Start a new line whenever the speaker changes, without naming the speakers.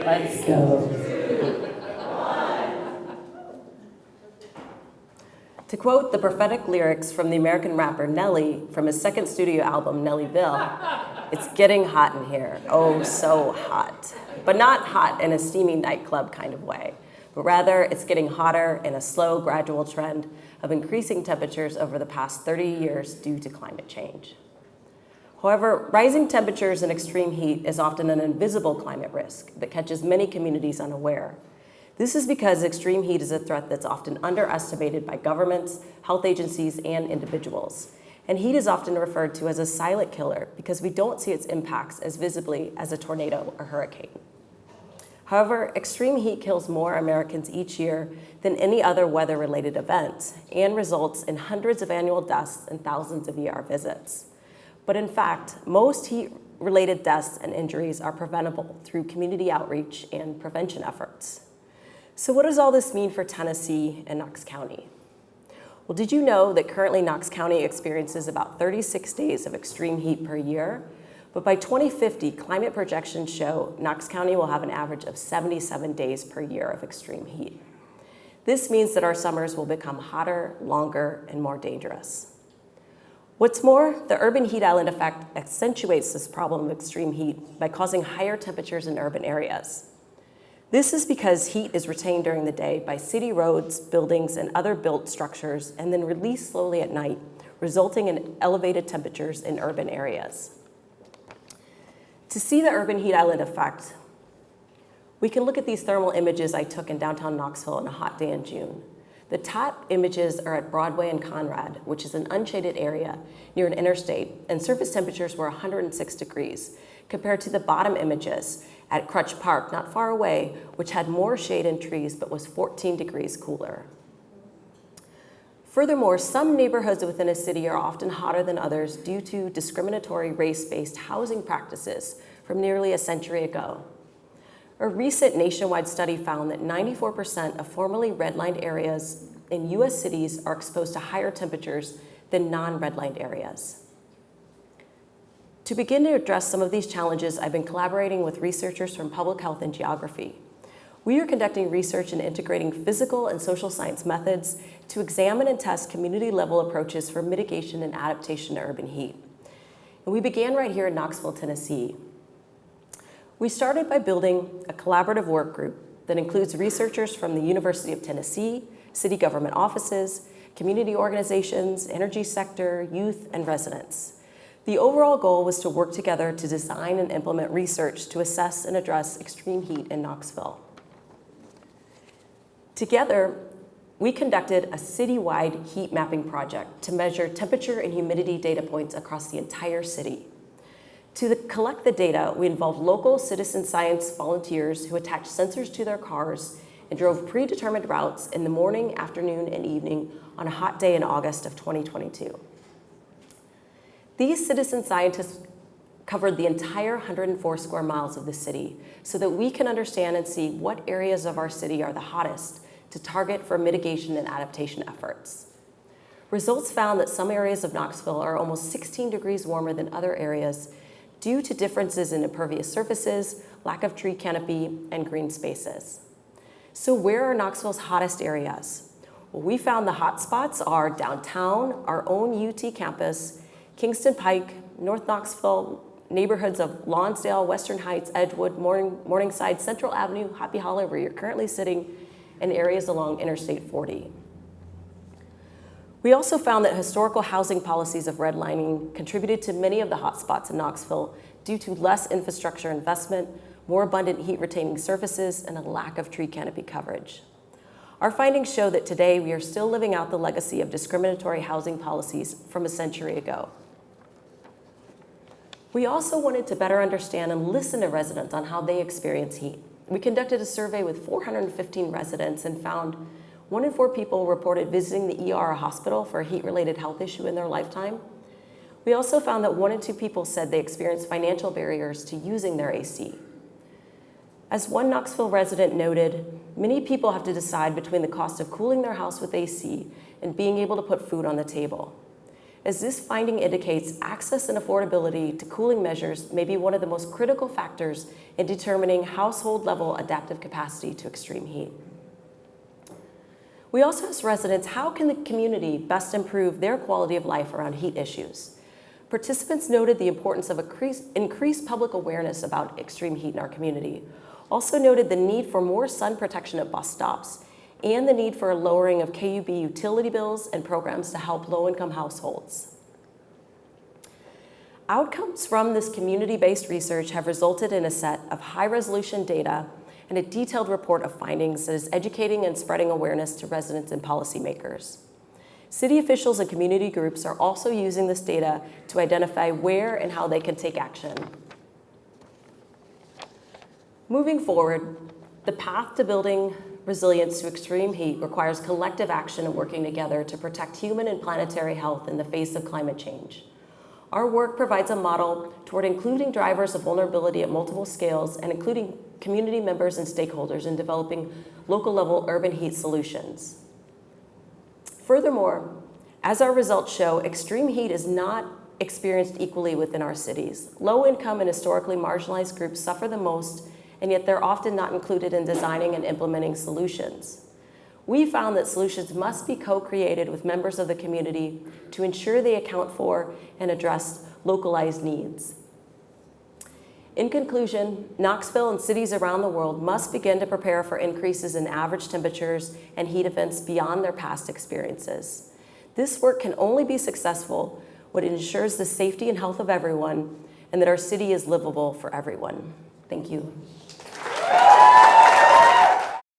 Let's go. To quote the prophetic lyrics from the American rapper Nelly from his second studio album, Nellyville, it's getting hot in here, oh so hot. But not hot in a steamy nightclub kind of way, but rather it's getting hotter in a slow, gradual trend of increasing temperatures over the past 30 years due to climate change. However, rising temperatures and extreme heat is often an invisible climate risk that catches many communities unaware. This is because extreme heat is a threat that's often underestimated by governments, health agencies, and individuals. And heat is often referred to as a silent killer because we don't see its impacts as visibly as a tornado or hurricane. However, extreme heat kills more Americans each year than any other weather-related event and results in hundreds of annual deaths and thousands of ER visits. But in fact, most heat-related deaths and injuries are preventable through community outreach and prevention efforts. So what does all this mean for Tennessee and Knox County? Well, did you know that currently Knox County experiences about 36 days of extreme heat per year? But by 2050, climate projections show Knox County will have an average of 77 days per year of extreme heat. This means that our summers will become hotter, longer, and more dangerous. What's more, the urban heat island effect accentuates this problem of extreme heat by causing higher temperatures in urban areas. This is because heat is retained during the day by city roads, buildings, and other built structures, and then released slowly at night, resulting in elevated temperatures in urban areas. To see the urban heat island effect, we can look at these thermal images I took in downtown Knoxville on a hot day in June. The top images are at Broadway and Conrad, which is an unshaded area near an interstate, and surface temperatures were 106 degrees, compared to the bottom images at Crutch Park, not far away, which had more shade and trees but was 14 degrees cooler. Furthermore, some neighborhoods within a city are often hotter than others due to discriminatory race-based housing practices from nearly a century ago. A recent nationwide study found that 94% of formerly redlined areas in US cities are exposed to higher temperatures than non-redlined areas. To begin to address some of these challenges, I've been collaborating with researchers from public health and geography. We are conducting research and integrating physical and social science methods to examine and test community-level approaches for mitigation and adaptation to urban heat. And we began right here in Knoxville, Tennessee. We started by building a collaborative work group that includes researchers from the University of Tennessee, city government offices, community organizations, energy sector, youth, and residents. The overall goal was to work together to design and implement research to assess and address extreme heat in Knoxville. Together, we conducted a citywide heat mapping project to measure temperature and humidity data points across the entire city. To collect the data, we involved local citizen science volunteers who attached sensors to their cars and drove predetermined routes in the morning, afternoon, and evening on a hot day in August of 2022. These citizen scientists covered the entire 104 square miles of the city so that we can understand and see what areas of our city are the hottest to target for mitigation and adaptation efforts. Results found that some areas of Knoxville are almost 16 degrees warmer than other areas due to differences in impervious surfaces, lack of tree canopy, and green spaces. So where are Knoxville's hottest areas? Well, we found the hot spots are downtown, our own UT campus, Kingston Pike, North Knoxville, neighborhoods of Lonsdale, Western Heights, Edgewood, Morningside, Central Avenue, Happy Hollow, where you're currently sitting, and areas along Interstate 40. We also found that historical housing policies of redlining contributed to many of the hotspots in Knoxville due to less infrastructure investment, more abundant heat-retaining surfaces, and a lack of tree canopy coverage. Our findings show that today we are still living out the legacy of discriminatory housing policies from a century ago. We also wanted to better understand and listen to residents on how they experience heat. We conducted a survey with 415 residents and found 1 in 4 people reported visiting the ER or hospital for a heat-related health issue in their lifetime. We also found that 1 in 2 people said they experienced financial barriers to using their AC. As one Knoxville resident noted, many people have to decide between the cost of cooling their house with AC and being able to put food on the table. as this finding indicates access and affordability to cooling measures may be one of the most critical factors in determining household-level adaptive capacity to extreme heat. We also asked residents, how can the community best improve their quality of life around heat issues? Participants noted the importance of increased public awareness about extreme heat in our community, also noted the need for more sun protection at bus stops, and the need for a lowering of KUB utility bills and programs to help low-income households. Outcomes from this community-based research have resulted in a set of high-resolution data and a detailed report of findings that is educating and spreading awareness to residents and policymakers. City officials and community groups are also using this data to identify where and how they can take action. Moving forward, the path to building resilience to extreme heat requires collective action and working together to protect human and planetary health in the face of climate change. Our work provides a model toward including drivers of vulnerability at multiple scales and including community members and stakeholders in developing local-level urban heat solutions. Furthermore, as our results show, extreme heat is not experienced equally within our cities. Low-income and historically marginalized groups suffer the most, and yet they're often not included in designing and implementing solutions. We found that solutions must be co-created with members of the community to ensure they account for and address localized needs. In conclusion, Knoxville and cities around the world must begin to prepare for increases in average temperatures and heat events beyond their past experiences. This work can only be successful when it ensures the safety and health of everyone and that our city is livable for everyone. Thank you.